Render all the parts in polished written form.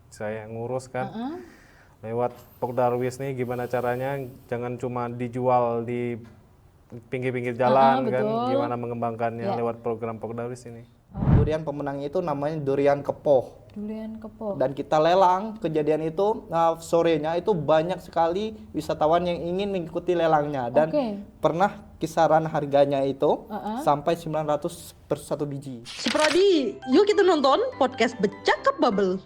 saya yang ngurus kan. Lewat Pokdarwis nih gimana caranya, jangan cuma dijual di pinggir-pinggir jalan kan, betul. gimana mengembangkannya lewat program Pokdarwis ini. Durian pemenangnya itu namanya durian kepoh. Durian kepoh. Dan kita lelang, kejadian itu sorenya itu banyak sekali wisatawan yang ingin mengikuti lelangnya. Dan pernah kisaran harganya itu sampai 900 per 1 biji. Seprodi, yuk kita nonton podcast Bercakap Bubble.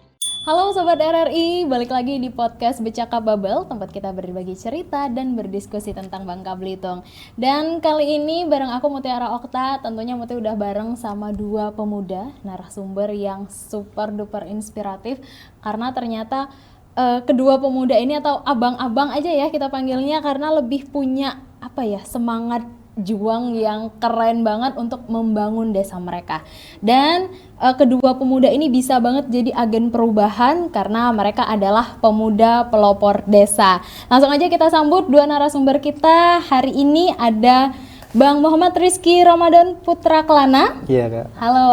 Halo Sobat RRI, balik lagi di podcast Bercakap Bubble, tempat kita berbagi cerita dan berdiskusi tentang Bangka Belitung. Dan kali ini bareng aku Mutiara Okta, tentunya Muti udah bareng sama dua pemuda narasumber yang super duper inspiratif. Karena ternyata kedua pemuda ini, atau abang-abang aja ya kita panggilnya, karena lebih punya semangat juang yang keren banget untuk membangun desa mereka. Dan kedua pemuda ini bisa banget jadi agen perubahan karena mereka adalah pemuda pelopor desa. Langsung aja kita sambut dua narasumber kita. Hari ini ada Bang Muhammad Rizky Ramadan Putra Kelana. Iya Kak. Halo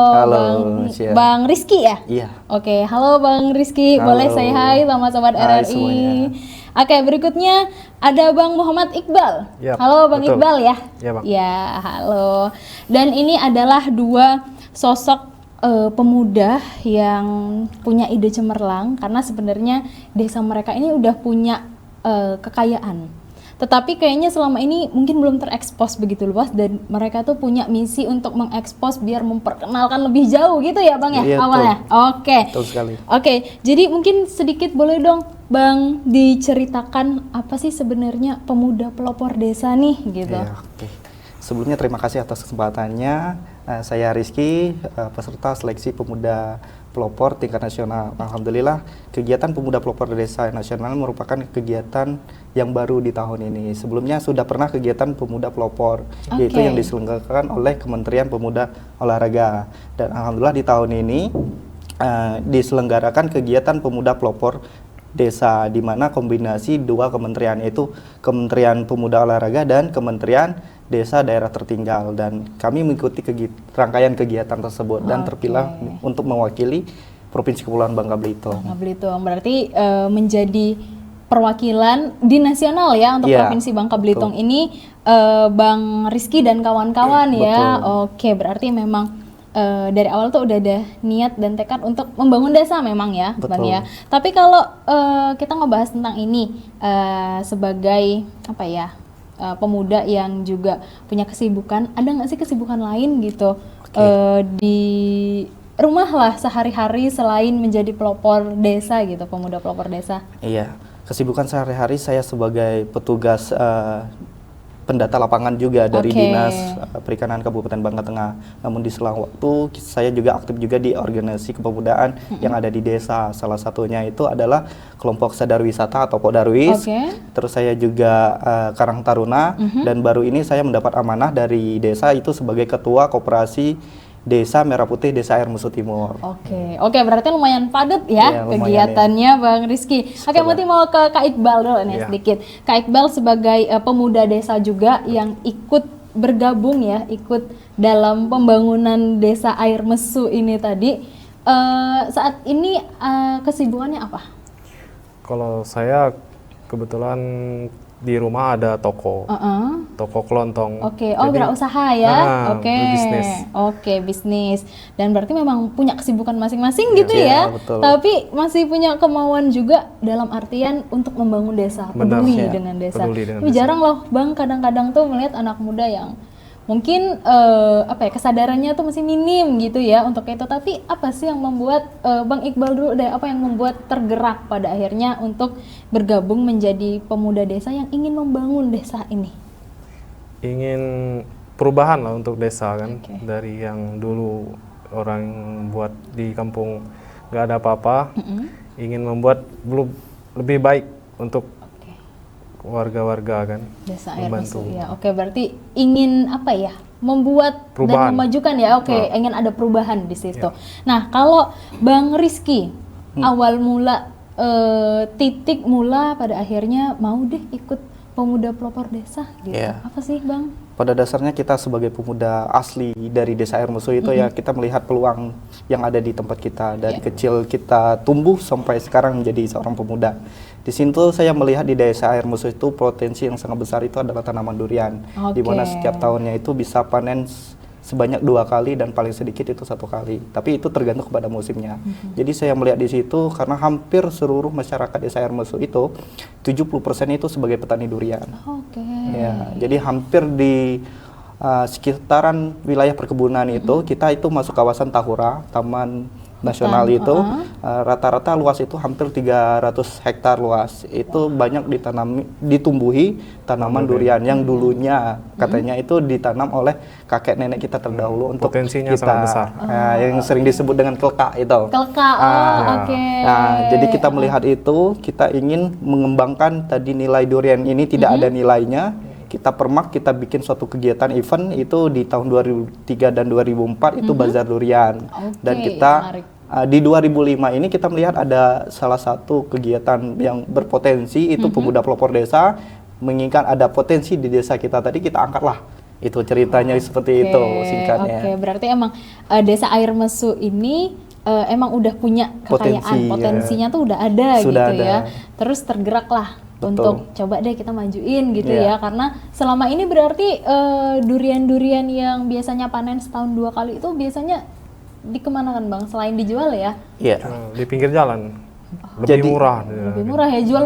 Bang Rizky ya? Iya. Oke, halo Bang Rizky. Boleh say hi sama Sobat RRI. Semuanya. Oke, berikutnya ada Bang Muhammad Iqbal. Halo Bang betul. Iqbal ya? Iya Bang. Ya, halo. Dan ini adalah dua sosok pemuda yang punya ide cemerlang, karena sebenarnya desa mereka ini udah punya kekayaan. Tetapi kayaknya selama ini mungkin belum terekspos begitu luas, dan mereka tuh punya misi untuk mengekspos biar memperkenalkan lebih jauh gitu ya Bang ya, iya, awalnya. Oke. Betul sekali. Oke, jadi mungkin sedikit boleh dong Bang diceritakan apa sih sebenarnya pemuda pelopor desa nih gitu. Iya, oke. Sebelumnya terima kasih atas kesempatannya. Saya Rizky, peserta seleksi pemuda pelopor tingkat nasional. Alhamdulillah, kegiatan pemuda pelopor desa nasional merupakan kegiatan yang baru di tahun ini. Sebelumnya sudah pernah kegiatan pemuda pelopor, yaitu yang diselenggarakan oleh Kementerian Pemuda Olahraga. Dan alhamdulillah di tahun ini diselenggarakan kegiatan pemuda pelopor desa, di mana kombinasi dua kementerian, yaitu Kementerian Pemuda Olahraga dan Kementerian Desa Daerah Tertinggal. Dan kami mengikuti rangkaian kegiatan tersebut dan terpilih untuk mewakili Provinsi Kepulauan Bangka Belitung. Bangka Belitung berarti menjadi perwakilan di nasional ya untuk Provinsi Bangka Belitung ini, Bang Rizky dan kawan-kawan ya. Oke, berarti memang dari awal tuh udah ada niat dan tekad untuk membangun desa memang ya, Bang ya. Tapi kalau kita ngebahas tentang ini sebagai pemuda yang juga punya kesibukan, ada nggak sih kesibukan lain gitu di rumah lah sehari-hari selain menjadi pelopor desa gitu, pemuda pelopor desa? Iya, kesibukan sehari-hari saya sebagai petugas pendata lapangan juga dari Dinas Perikanan Kabupaten Bangka Tengah. Namun di selang waktu saya juga aktif juga di organisasi kepemudaan yang ada di desa. Salah satunya itu adalah kelompok sadar wisata atau Pokdarwis. Terus saya juga Karang Taruna, dan baru ini saya mendapat amanah dari desa itu sebagai ketua koperasi Desa Merah Putih Desa Air Musu Timur. Oke, berarti lumayan padat ya kegiatannya ya. Bang Rizky. Oke, Muti mau ke Kak Iqbal dulu nih sedikit. Kak Iqbal sebagai pemuda desa juga yang ikut bergabung ya, ikut dalam pembangunan Desa Air Mesu ini tadi. Saat ini kesibukannya apa? Kalau saya kebetulan di rumah ada toko kelontong. Berusaha ya. Bisnis. Bisnis. Dan berarti memang punya kesibukan masing-masing gitu ya. Betul. Tapi masih punya kemauan juga dalam artian untuk membangun desa, peduli dengan desa. Tapi jarang loh Bang, kadang-kadang tuh melihat anak muda yang mungkin kesadarannya tuh masih minim gitu ya untuk itu. Tapi apa sih yang membuat Bang Iqbal dulu deh, apa yang membuat tergerak pada akhirnya untuk bergabung menjadi pemuda desa yang ingin membangun desa ini? Ingin perubahan lah untuk desa kan, dari yang dulu orang buat di kampung nggak ada apa-apa, ingin membuat lebih baik untuk warga-warga kan, Desa Air Mesu ya. Berarti ingin membuat perubahan dan memajukan ya. Ingin ada perubahan di situ. Nah, kalau Bang Rizky awal mula titik mula pada akhirnya mau deh ikut pemuda pelopor desa gitu. Iya. Apa sih, Bang? Pada dasarnya kita sebagai pemuda asli dari Desa Air Musuh itu ya kita melihat peluang yang ada di tempat kita. Dari kecil kita tumbuh sampai sekarang menjadi seorang pemuda. Di situ saya melihat di Desa Air Musuh itu potensi yang sangat besar itu adalah tanaman durian. Di mana setiap tahunnya itu bisa panen sebanyak 2 kali dan paling sedikit itu 1 kali. Tapi itu tergantung kepada musimnya. Jadi saya melihat di situ karena hampir seluruh masyarakat Desa Air Musuh itu 70% itu sebagai petani durian. Oke. Ya, jadi hampir di sekitaran wilayah perkebunan itu kita itu masuk kawasan Tahura, Taman Nasional itu rata-rata luas itu hampir 300 hektar luas. Itu banyak ditumbuhi tanaman durian yang dulunya katanya itu ditanam oleh kakek nenek kita terdahulu untuk Potensinya kita. sangat besar. Yang sering disebut dengan kelkak itu. Kelkak, oke. Nah, jadi kita melihat itu, kita ingin mengembangkan tadi nilai durian ini tidak ada nilainya. Kita permak, kita bikin suatu kegiatan event itu di tahun 2003 dan 2004 itu bazar durian. Dan kita di 2005 ini kita melihat ada salah satu kegiatan yang berpotensi itu pemuda pelopor desa menginginkan ada potensi di desa kita tadi kita angkatlah. Itu ceritanya seperti itu singkatnya. Oke, berarti emang Desa Air Mesu ini emang udah punya kekayaan, potensinya tuh udah ada Sudah gitu ada. ya. Terus tergeraklah untuk coba deh kita majuin gitu ya, karena selama ini berarti durian-durian yang biasanya panen setahun 2 kali itu biasanya dikemanakan, Bang, selain dijual ya? Iya. Di pinggir jalan. Lebih Jadi- murah. Lebih murah ya jual.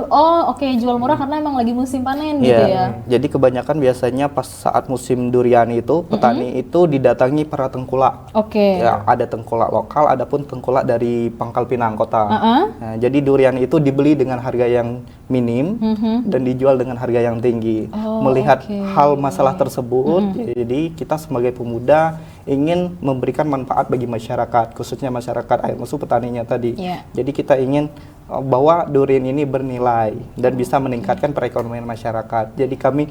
Jual murah karena emang lagi musim panen gitu ya. Jadi kebanyakan biasanya pas saat musim durian itu petani itu didatangi para tengkulak. Oke. Ya, ada tengkulak lokal, adapun tengkulak dari Pangkal Pinang kota. Uh-uh. Nah, jadi durian itu dibeli dengan harga yang minim dan dijual dengan harga yang tinggi. Melihat hal masalah tersebut, jadi kita sebagai pemuda ingin memberikan manfaat bagi masyarakat, khususnya masyarakat Air Musuh petaninya tadi. Yeah. Jadi kita ingin bahwa durian ini bernilai dan bisa meningkatkan perekonomian masyarakat. Jadi kami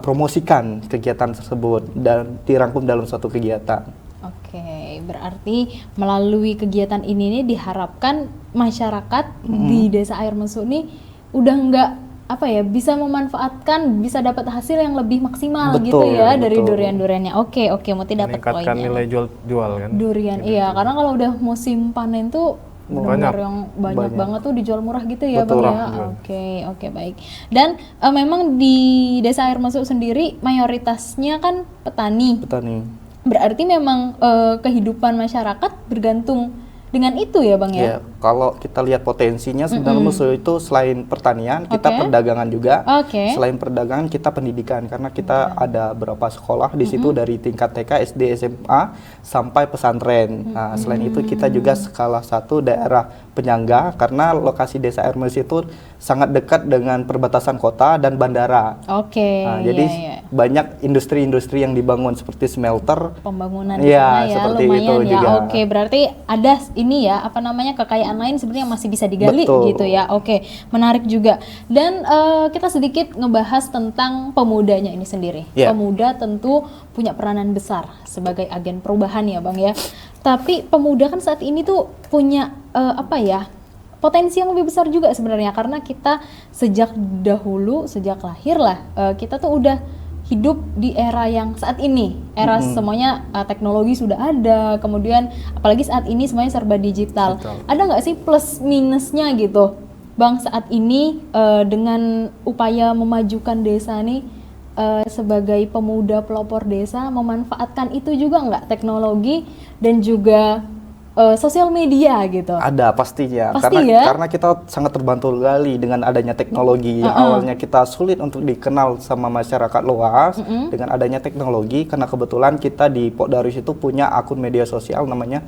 promosikan kegiatan tersebut dan dirangkum dalam suatu kegiatan. Oke, berarti melalui kegiatan ini nih diharapkan masyarakat di Desa Air Mesu ini udah nggak bisa memanfaatkan, bisa dapat hasil yang lebih maksimal gitu Betul, ya dari betul. durian-duriannya. Oke, Muti dapat Meningkatkan poinnya. nilai jual kan. Durian, iya, karena kalau udah musim panen tuh benar Banyak. yang banyak banget tuh dijual murah gitu ya, Betul, Bang ya. Oke, baik. Dan memang di Desa Air Mesu sendiri mayoritasnya kan petani. Petani. Berarti memang kehidupan masyarakat bergantung dengan itu ya, Bang ya? Ya, kalau kita lihat potensinya sebenarnya Musuh itu selain pertanian, kita Oke. perdagangan juga. Oke. Selain perdagangan, kita pendidikan karena kita ada beberapa sekolah di situ dari tingkat TK, SD, SMA sampai pesantren. Nah, selain itu kita juga salah satu daerah penyangga karena lokasi Desa Air Mesu itu sangat dekat dengan perbatasan kota dan bandara. Oke, Nah, jadi iya. banyak industri-industri yang dibangun seperti smelter. Pembangunan Iya, di sana ya seperti lumayan itu ya. juga. Oke, berarti ada ini ya, kekayaan lain sebenarnya yang masih bisa digali Betul. gitu ya. Oke, menarik juga. Dan kita sedikit ngebahas tentang pemudanya ini sendiri. Iya. Pemuda tentu punya peranan besar sebagai agen perubahan ya, Bang ya. Tapi pemuda kan saat ini tuh punya potensi yang lebih besar juga sebenarnya karena kita sejak dahulu, sejak lahir lah, kita tuh udah hidup di era yang saat ini, era semuanya teknologi sudah ada, kemudian apalagi saat ini semuanya serba digital. Ada nggak sih plus minusnya gitu, Bang, saat ini dengan upaya memajukan desa nih sebagai pemuda pelopor desa memanfaatkan itu juga nggak teknologi dan juga sosial media gitu? Ada pastinya, Pasti ya? karena kita sangat terbantu sekali dengan adanya teknologi. Yang awalnya kita sulit untuk dikenal sama masyarakat luas, dengan adanya teknologi, karena kebetulan kita di Pokdarwis itu punya akun media sosial namanya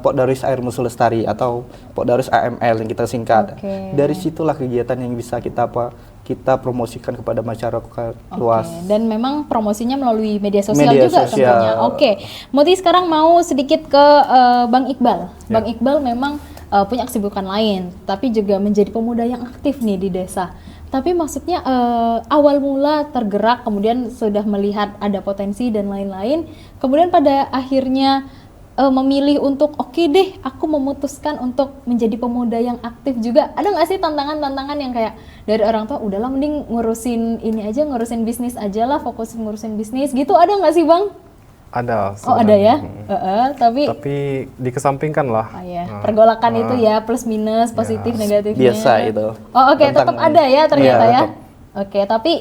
Pokdarwis Air Musuh Lestari atau Pokdarwis AML yang kita singkat. Oke. Dari situlah kegiatan yang bisa kita promosikan kepada masyarakat luas. Dan memang promosinya melalui media sosial Media juga sosial. tentunya. Oke, Muti sekarang mau sedikit ke Bang Iqbal. Bang Iqbal memang punya kesibukan lain, tapi juga menjadi pemuda yang aktif nih di desa. Tapi maksudnya awal mula tergerak, kemudian sudah melihat ada potensi dan lain-lain, kemudian pada akhirnya memilih untuk oke deh aku memutuskan untuk menjadi pemuda yang aktif juga? Ada nggak sih tantangan-tantangan yang kayak dari orang tua udahlah mending ngurusin ini aja, ngurusin bisnis aja lah, fokus ngurusin bisnis gitu, ada nggak sih Bang? Ada. Oh ada ya, Tapi dikesampingkan lah. Pergolakan itu ya plus minus positif negatifnya. Biasa itu. Oh oke, tetap ada ya ternyata ya. tetap. Oke, tapi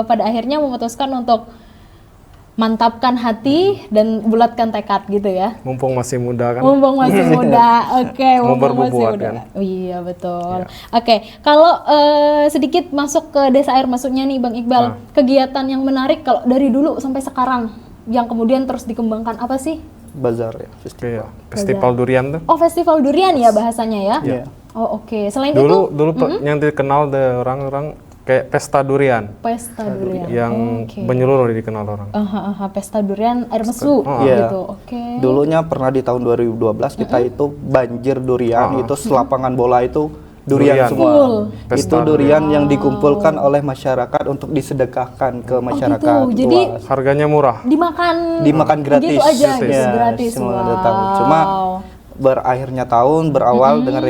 pada akhirnya memutuskan untuk mantapkan hati dan bulatkan tekad gitu ya. Mumpung masih muda kan. Mumpung masih muda, oke. Mau Mumpung masih berbuat muda. kan. Oh iya betul. Oke, kalau sedikit masuk ke Desa Air maksudnya nih Bang Iqbal, kegiatan yang menarik kalau dari dulu sampai sekarang yang kemudian terus dikembangkan apa sih? Bazar ya, festival. Iya, festival durian tuh. Oh festival durian ya bahasanya ya? Iya. Oh oke. Selain Dulu itu yang dikenal de orang-orang kayak pesta durian pesta durian. yang Oke. menyeluruh dikenal orang. Pesta durian air mesu Iya. gitu. Oke. Dulunya pernah di tahun 2012 kita itu banjir durian, itu selapangan bola itu durian semua. Full. Pesta Itu durian yang dikumpulkan oleh masyarakat untuk disedekahkan ke masyarakat. gitu. Jadi luas. Harganya murah. Dimakan gratis. Gitu aja, Gratis. gitu, Ya, gratis. semua Wow. datang. Cuma berakhirnya tahun berawal dengan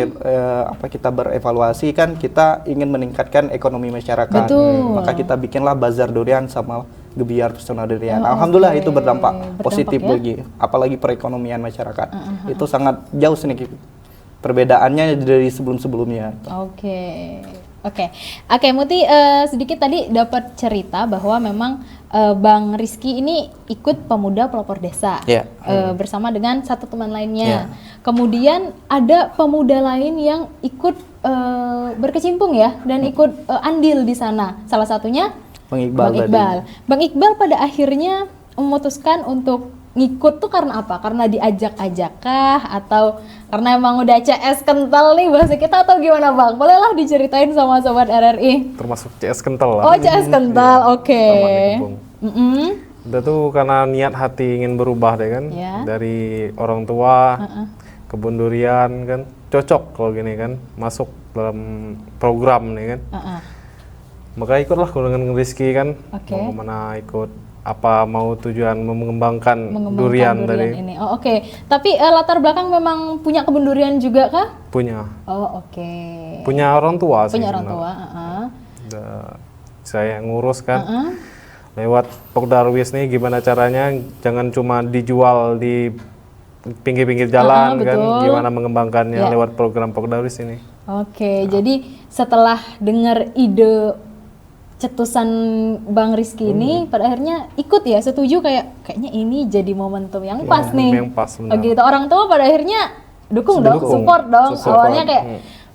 kita berevaluasi kan kita ingin meningkatkan ekonomi masyarakat. Betul. Maka kita bikinlah bazar durian sama gebiar pesona durian. Alhamdulillah itu berdampak positif ya? bagi apalagi perekonomian masyarakat. Itu sangat jauh sedikit perbedaannya dari sebelum-sebelumnya. Oke, Muti sedikit tadi dapat cerita bahwa memang Bang Rizky ini ikut pemuda pelopor desa Iya. bersama dengan satu teman lainnya. Iya. Kemudian ada pemuda lain yang ikut berkecimpung ya dan ikut andil di sana. Salah satunya Bang Iqbal tadi. Bang Iqbal pada akhirnya memutuskan untuk ngikut tuh karena apa? Karena diajak-ajak kah? Atau karena emang udah CS kental nih bahasa kita atau gimana Bang? Bolehlah diceritain sama Sobat RRI. Termasuk CS kental lah. Oh CS kental, oke. Taman Dikebung. Udah tuh karena niat hati ingin berubah deh kan. Ya. Dari orang tua, kebun durian kan. Cocok kalau gini kan. Masuk dalam program nih kan. Maka ikutlah kalau dengan Rizky kan. Oke. Mau kemana ikut. Apa mau tujuan mengembangkan durian tadi? ini. Oh oke. Tapi latar belakang memang punya kebun durian juga kah? Punya. Oh oke. Punya orang tua sih. Punya orang sebenarnya. tua. Udah saya yang ngurus kan. Lewat Pokdarwis nih gimana caranya jangan cuma dijual di pinggir-pinggir jalan kan, betul. gimana mengembangkannya Ya. lewat program Pokdarwis ini. Oke, jadi setelah dengar ide cetusan Bang Rizky ini pada akhirnya ikut ya, setuju kayaknya ini jadi momentum yang pas nih. Yang pas benar. Gitu. Orang tua pada akhirnya dukung dong, support dong. Support. Awalnya kayak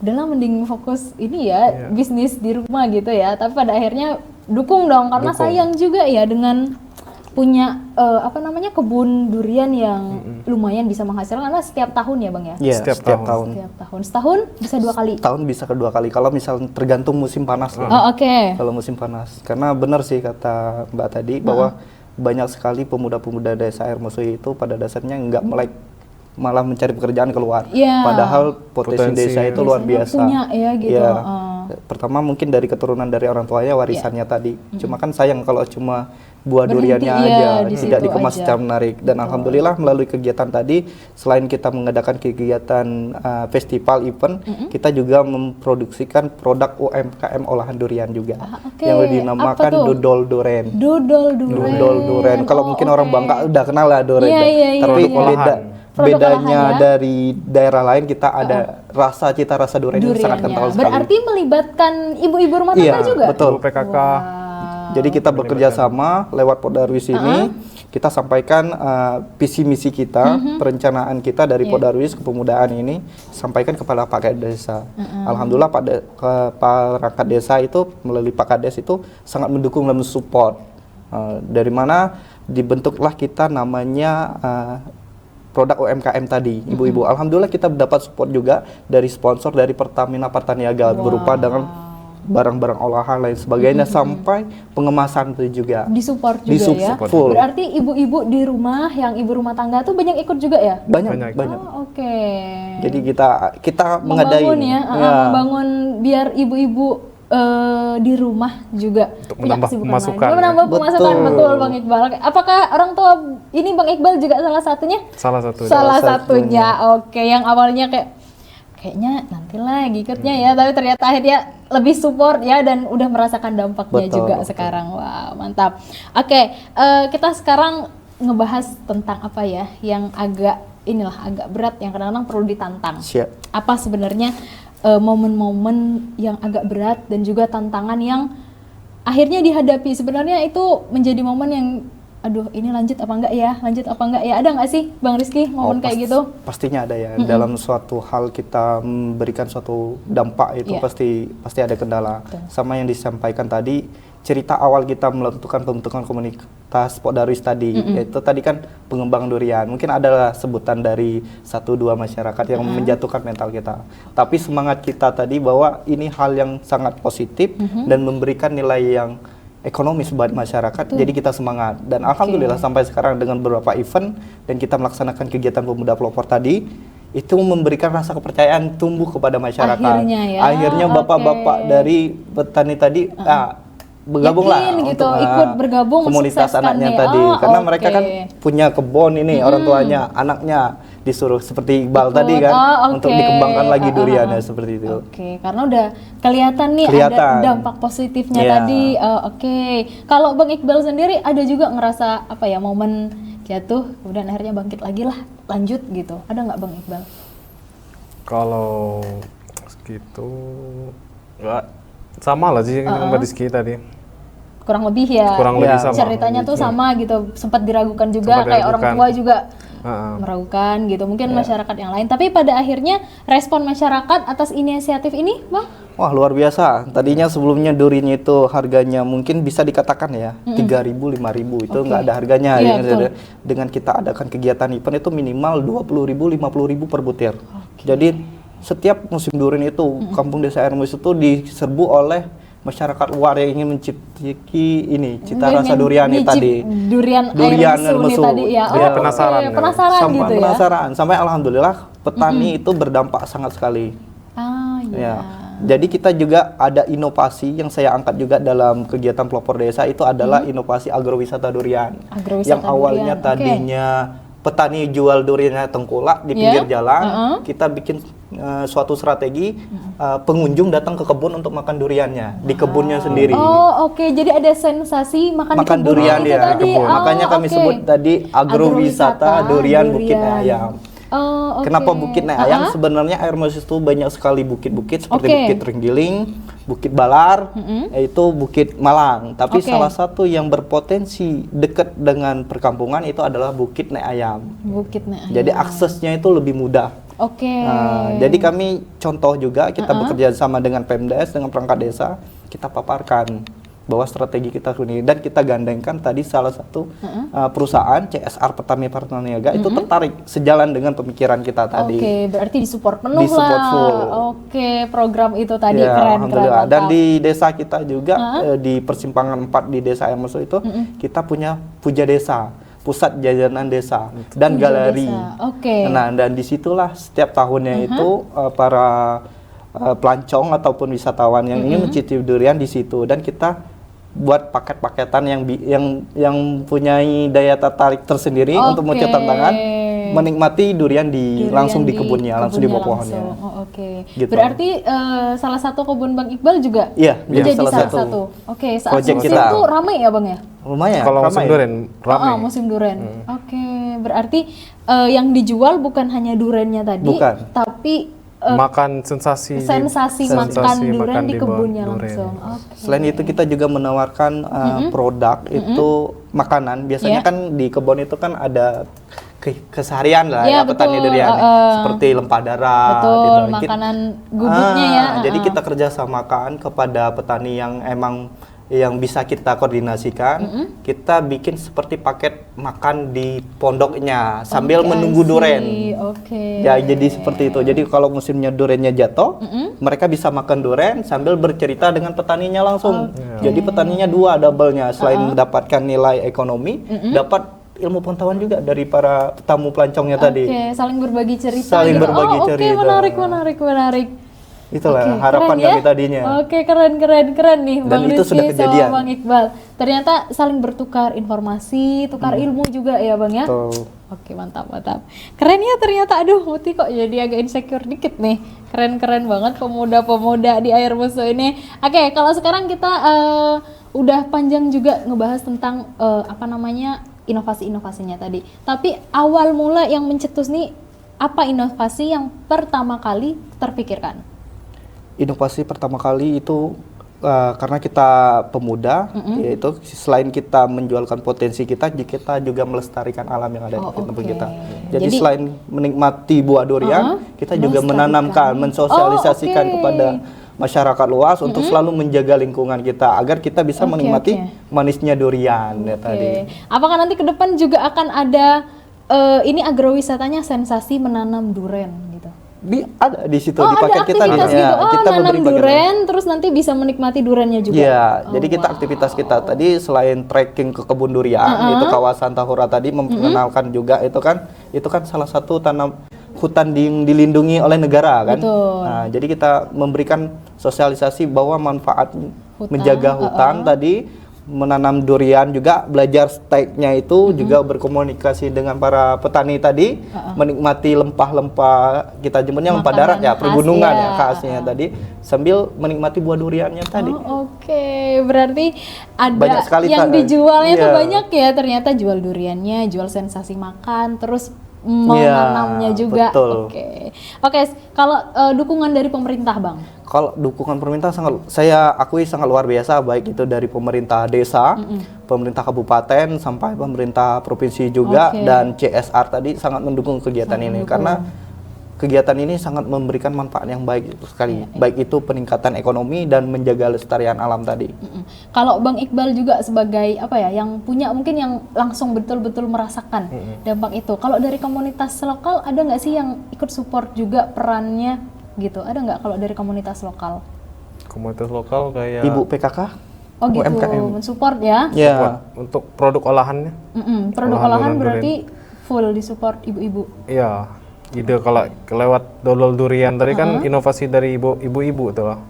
udahlah mending fokus ini ya, bisnis di rumah gitu ya. Tapi pada akhirnya dukung dong karena sayang juga ya dengan punya kebun durian yang lumayan bisa menghasilkan karena setiap tahun ya Bang ya. Iya, Setiap setiap tahun. tahun. Setiap tahun. Setahun bisa 2 kali. Tahun bisa kedua kali kalau misalnya tergantung musim panas loh. Oh oke. Kalau musim panas, karena benar sih kata Mbak tadi bahwa banyak sekali pemuda-pemuda desa Air Mesuhi itu pada dasarnya nggak melek, malah mencari pekerjaan keluar. Iya. Padahal potensi desa itu luar Desanya biasa. punya ya gitu. Iya. Pertama mungkin dari keturunan dari orang tuanya warisannya tadi. Cuma kan sayang kalau cuma buah Berhenti, duriannya iya, aja di tidak situ dikemas aja. secara menarik. Dan alhamdulillah melalui kegiatan tadi, selain kita mengadakan kegiatan festival event, kita juga memproduksikan produk UMKM olahan durian juga oke. yang Apa dinamakan tuh? dodol duren. Dodol durian. Dodol duren. Kalau mungkin orang Bangka udah kenal lah duren. Iya, iya, iya, Tapi iya. beda Produk bedanya olahan ya. dari daerah lain kita ada cita rasa duren yang sangat kental sekali. Berarti melibatkan ibu-ibu rumah tangga Iya, juga? betul. Guru PKK. Jadi kita bekerja sama lewat Pokdarwis ini, kita sampaikan visi misi kita, perencanaan kita dari Pokdarwis kepemudaan ini, sampaikan kepada Pak Kades Desa. Alhamdulillah perangkat desa itu melalui Pak Kades itu sangat mendukung dan mensupport. Dari mana dibentuklah kita namanya produk UMKM tadi, ibu-ibu. Alhamdulillah kita mendapat support juga dari sponsor dari Pertamina Partaniaga berupa dengan barang-barang olahan lain sebagainya sampai pengemasan itu juga Disupport juga Disupport ya. full. Berarti ibu-ibu di rumah yang ibu rumah tangga tuh banyak ikut juga ya? banyak. Oh, oke. Jadi kita mengadai membangun ya, membangun biar ibu-ibu di rumah juga Untuk punya menambah kesibukan pemasukan, lain. ya. Menambah pemasukan, Betul. betul Bang Iqbal. Apakah orang tua ini Bang Iqbal juga salah satunya? Salah satu. Salah satunya. Oke, yang awalnya kayaknya nantilah ikutnya ya, tapi ternyata akhirnya lebih support ya dan udah merasakan dampaknya Betul, juga betul. sekarang. Wah, mantap. Oke, kita sekarang ngebahas tentang apa ya yang agak berat, yang kadang-kadang perlu ditantang. Siap. Apa sebenarnya momen-momen yang agak berat dan juga tantangan yang akhirnya dihadapi, sebenarnya itu menjadi momen yang aduh ini lanjut apa enggak ya, ada nggak sih Bang Rizky momen kayak gitu? Pastinya ada ya. Dalam suatu hal kita memberikan suatu dampak itu Iya. pasti ada kendala. Betul. Sama yang disampaikan tadi, cerita awal kita melakukan pembentukan komunitas Podarwis tadi, yaitu tadi kan pengembangan durian. Mungkin adalah sebutan dari 1-2 masyarakat yang menjatuhkan mental kita. Tapi semangat kita tadi bahwa ini hal yang sangat positif dan memberikan nilai yang ekonomis buat masyarakat, jadi kita semangat. Dan alhamdulillah sampai sekarang dengan beberapa event dan kita melaksanakan kegiatan pemuda pelopor tadi, itu memberikan rasa kepercayaan tumbuh kepada masyarakat. Akhirnya ya, Akhirnya bapak-bapak dari petani tadi bergabunglah Yakin gitu, untuk ikut bergabung, komunitas mensukseskan anaknya nih. tadi. Oh, Karena oke. mereka kan punya kebun ini, orang tuanya, anaknya disuruh seperti Iqbal tadi kan, Oh, untuk oke. dikembangkan lagi duriannya seperti itu. Oke, karena udah kelihatan nih ada Kelihatan. dampak positifnya Iya. tadi. Oke, kalau Bang Iqbal sendiri ada juga ngerasa apa ya, momen jatuh kemudian akhirnya bangkit lagi lah, lanjut gitu. Ada nggak Bang Iqbal? Kalau segitu nggak sama lah sih dengan Mbak Rizky tadi. Kurang lebih ya. Kurang lebih sama. Ceritanya tuh sama gitu, sempat diragukan juga, Sempat kayak orang diragukan. tua juga Heeh. meragukan gitu. Mungkin masyarakat yang lain, tapi pada akhirnya respon masyarakat atas inisiatif ini, Bang? Wah, luar biasa. Tadinya sebelumnya durinya itu harganya mungkin bisa dikatakan ya 3.000, 5.000 itu nggak ada harganya. Iya, Ya. betul. Dengan kita adakan kegiatan event itu minimal 20.000, 50.000 per butir. Jadi setiap musim durian itu Kampung Desa Air Mus itu diserbu oleh masyarakat luar yang ingin mencicipi ini cita rasa durian ini tadi. Durian Durian air mesu mesu. tadi ya. Dia Oke, penasaran, penasaran Sampai gitu ya. penasaran. Sampai alhamdulillah petani itu berdampak sangat sekali. Ah, iya. Ya. Jadi kita juga ada inovasi yang saya angkat juga dalam kegiatan pelopor desa itu adalah inovasi agrowisata durian. Agrowisata Yang awalnya durian, oke. tadinya petani jual duriannya tengkulak di pinggir Iya, jalan, kita bikin suatu strategi pengunjung datang ke kebun untuk makan duriannya di kebunnya sendiri. Oh, oke. Jadi ada sensasi makan di Makan kebun durian itu dia, tadi. kebun. Makanya kami oke. sebut tadi agrowisata durian Bukit durian. Ayam. Oh, oke. Kenapa Bukit Ayam? Sebenarnya Air Mus itu banyak sekali bukit-bukit seperti Oke. Bukit Renggiling, Bukit Balar, yaitu Bukit Malang. Tapi Oke. salah satu yang berpotensi dekat dengan perkampungan itu adalah Bukit Nek Ayam. Bukit Nek Ayam. Jadi aksesnya itu lebih mudah. Oke. Jadi kami contoh juga kita bekerja sama dengan Pemdes, dengan perangkat desa, kita paparkan bahwa strategi kita ini dan kita gandengkan tadi salah satu perusahaan CSR Pertamina Niaga itu tertarik sejalan dengan pemikiran kita tadi. Oke, berarti disupport penuh Disupport lah. full. Oke, program itu tadi Ya, keren. alhamdulillah. Dan mantap. di desa kita juga di persimpangan 4 di desa Air Mus itu kita punya Puja Desa, pusat jajanan desa dan Puja galeri. Desa, oke. Nah, dan disitulah setiap tahunnya itu para pelancong ataupun wisatawan yang ingin mencicipi durian di situ dan kita buat paket-paketan yang punya daya tarik tersendiri untuk Oke. mencetak tangan menikmati durian Durian langsung di kebunnya, langsung di bawah langsung. pohonnya. Oh, oke. Gitu. Berarti salah satu kebun Bang Iqbal juga Iya, menjadi salah salah satu satu. Oke, saat project musim kita. itu ramai ya Bang ya? Lumayan. Kalau musim ramai. durian ramai. Musim durian. Oke, berarti yang dijual bukan hanya duriannya tadi, Bukan. tapi Makan sensasi makan durian makan di bawah kebunnya durian. langsung. Oke. Selain itu kita juga menawarkan produk itu makanan. Biasanya Yeah. kan di kebun itu kan ada keseharian lah Iya, ya petani betul. durian seperti lempah darah Betul, gitu. makanan gubuknya ya. Jadi kita kerjasamakan kepada petani yang emang yang bisa kita koordinasikan, kita bikin seperti paket makan di pondoknya sambil Oke, menunggu I see. duren. Oke. Ya, jadi seperti itu. Jadi kalau musimnya durennya jatuh, mereka bisa makan duren sambil bercerita dengan petaninya langsung. Jadi petaninya dua double-nya. Selain mendapatkan nilai ekonomi, dapat ilmu pengetahuan juga dari para tamu pelancongnya tadi. Oke, saling berbagi cerita. Saling gitu. berbagi Oke, cerita. menarik. Itulah Oke, harapan keren ya? kami tadinya. Oke, keren nih Dan Bang itu Rizky sudah kejadian. sama Bang Iqbal. Ternyata saling bertukar informasi, tukar ilmu juga ya Bang ya. Betul. Oke, mantap. Keren ya ternyata. Aduh, Muti kok jadi agak insecure dikit nih. Keren banget pemuda-pemuda di Air Musuh ini. Oke, kalau sekarang kita udah panjang juga ngebahas tentang inovasi-inovasinya tadi. Tapi awal mula yang mencetus nih, apa inovasi yang pertama kali terpikirkan? Inovasi pertama kali itu karena kita pemuda, yaitu selain kita menjualkan potensi kita juga melestarikan alam yang ada di tempat kita. Jadi selain menikmati buah durian, kita juga menanamkan, mensosialisasikan kepada masyarakat luas untuk selalu menjaga lingkungan kita agar kita bisa menikmati manisnya durian ya tadi. Apakah nanti ke depan juga akan ada ini agrowisatanya sensasi menanam durian gitu? Ada di situ ada di paket kita aktivitas nih. gitu. Kita nanam memberi durian terus nanti bisa menikmati duriannya juga. Iya, jadi kita aktivitas kita tadi selain trekking ke kebun durian, itu kawasan Tahura tadi memperkenalkan juga itu kan salah satu hutan yang dilindungi oleh negara kan. Betul. Nah, jadi kita memberikan sosialisasi bahwa manfaat menjaga hutan tadi, menanam durian juga, belajar steknya itu juga berkomunikasi dengan para petani tadi, menikmati lempah-lempah, kita jemputnya lempah darat ya, pergunungan ya khasnya tadi, sambil menikmati buah duriannya tadi. Oke, berarti ada Banyak sekali yang dijualnya tuh iya. banyak ya, ternyata jual duriannya, jual sensasi makan, terus menanamnya juga. betul. Oke, kalau dukungan dari pemerintah Bang? Kalau dukungan pemerintah saya akui sangat luar biasa, baik itu dari pemerintah desa, pemerintah kabupaten sampai pemerintah provinsi juga, dan CSR tadi sangat mendukung kegiatan ini karena kegiatan ini sangat memberikan manfaat yang baik sekali, baik itu peningkatan ekonomi dan menjaga lestarian alam tadi. Kalau Bang Iqbal juga sebagai yang punya mungkin yang langsung betul-betul merasakan dampak itu. Kalau dari komunitas lokal ada nggak sih yang ikut support juga perannya? Gitu, ada nggak kalau dari komunitas lokal? Komunitas lokal kayak Ibu PKK, oh gitu, UMKM. mensupport ya? Ya, untuk produk olahannya. Produk olahan berarti full disupport ibu-ibu. Iya, ide kalau lewat dodol durian tadi kan inovasi dari ibu-ibu tuh lah.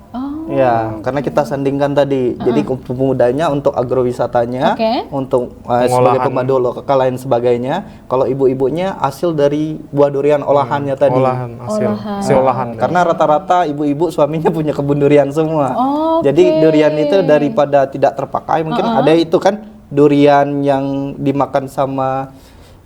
ya, karena kita sandingkan tadi, jadi pemudanya untuk agrowisatanya, untuk sebagai pemandu lokal lain sebagainya. Kalau ibu-ibunya hasil dari buah durian olahannya tadi. Olahan. Karena rata-rata ibu-ibu suaminya punya kebun durian semua. Jadi durian itu daripada tidak terpakai, mungkin ada itu kan durian yang dimakan sama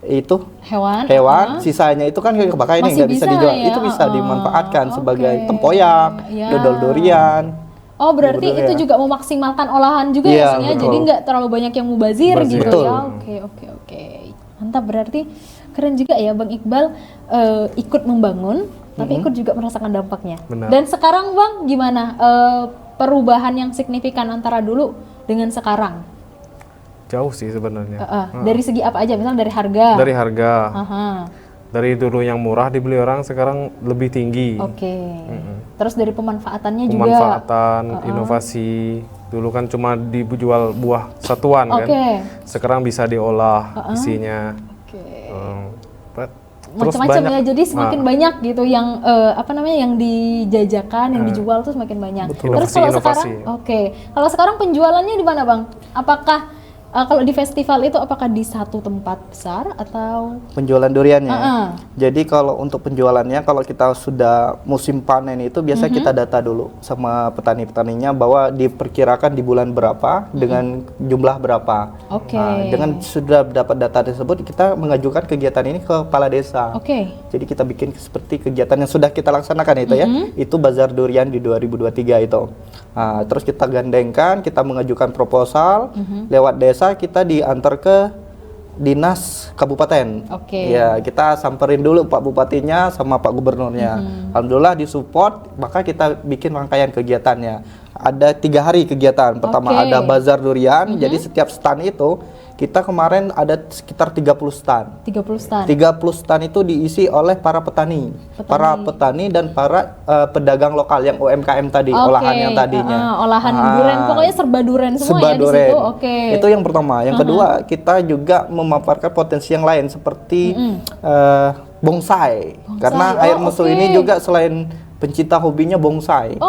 itu hewan, sisanya itu kan kepakai ini nggak bisa dijual, itu bisa dimanfaatkan sebagai tempoyak, dodol durian. Oh berarti itu juga memaksimalkan olahan juga ya, jadi nggak terlalu banyak yang mubazir gitu ya. Oke. Mantap, berarti keren juga ya Bang Iqbal ikut membangun, tapi ikut juga merasakan dampaknya. Benar. Dan sekarang Bang gimana perubahan yang signifikan antara dulu dengan sekarang? Jauh sih sebenarnya. Dari segi apa aja? Misalnya dari harga? Dari harga. Dari dulu yang murah dibeli orang, sekarang lebih tinggi. Terus dari pemanfaatannya juga? Pemanfaatan, inovasi. Dulu kan cuma dijual buah satuan kan. Sekarang bisa diolah isinya. Macam-macam ya, jadi semakin banyak gitu yang yang dijajakan, yang dijual tuh semakin banyak. Terus kalau sekarang, kalau sekarang penjualannya di mana Bang? Apakah kalau di festival itu apakah di satu tempat besar atau penjualan duriannya? Jadi kalau untuk penjualannya, kalau kita sudah musim panen itu biasa kita data dulu sama petani-petaninya bahwa diperkirakan di bulan berapa dengan jumlah berapa. Dengan sudah dapat data tersebut, kita mengajukan kegiatan ini ke kepala desa. Jadi kita bikin seperti kegiatan yang sudah kita laksanakan itu ya, itu Bazar Durian di 2023 itu. Terus kita gandengkan, kita mengajukan proposal lewat desa, kita diantar ke dinas kabupaten. Ya, kita samperin dulu Pak Bupatinya sama Pak Gubernurnya. Alhamdulillah disupport, maka kita bikin rangkaian kegiatannya. Ada 3 hari kegiatan. Pertama ada Bazar Durian, jadi setiap stand itu kita kemarin ada sekitar 30 stand. 30 stand itu diisi oleh para petani. Para petani dan para pedagang lokal yang UMKM tadi, olahan yang tadinya. Olahan durian, pokoknya serba durian semua ya di situ. Itu yang pertama. Yang kedua, kita juga memaparkan potensi yang lain seperti bonsai. Karena Air Musuh ini juga selain pencinta hobinya bonsai.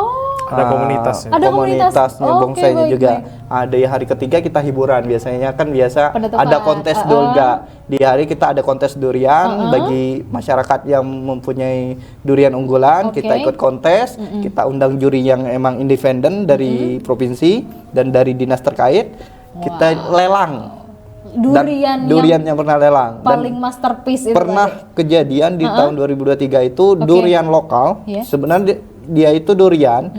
Ada komunitasnya. Ada Komunitasnya komunitas. bongsainya Oke, juga. baik. Di hari ketiga kita hiburan. Biasanya kan Penutupan. ada kontes dolga. Di hari kita ada kontes durian bagi masyarakat yang mempunyai durian unggulan. Oke. Kita ikut kontes. Kita undang juri yang emang independen dari provinsi dan dari dinas terkait. Kita lelang. Durian yang pernah lelang. paling masterpiece itu Pernah kejadian di tahun 2023 itu durian lokal. Iya. Sebenarnya dia itu durian,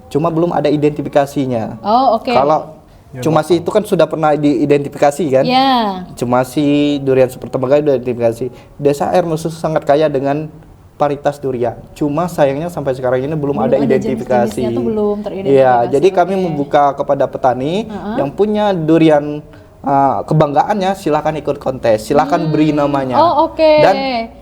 cuma belum ada identifikasinya. Oh, oke. Kalau cuma sih itu kan sudah pernah diidentifikasi kan? Ya. Cuma si durian super tembagai sudah identifikasi. Desa Air Musuh sangat kaya dengan paritas durian. Cuma sayangnya sampai sekarang ini belum ada identifikasi. jenis-jenisnya tuh belum teridentifikasi. Iya, jadi kami Oke. membuka kepada petani yang punya durian kebanggaannya, silakan ikut kontes, silakan beri namanya. Oh, oke. Dan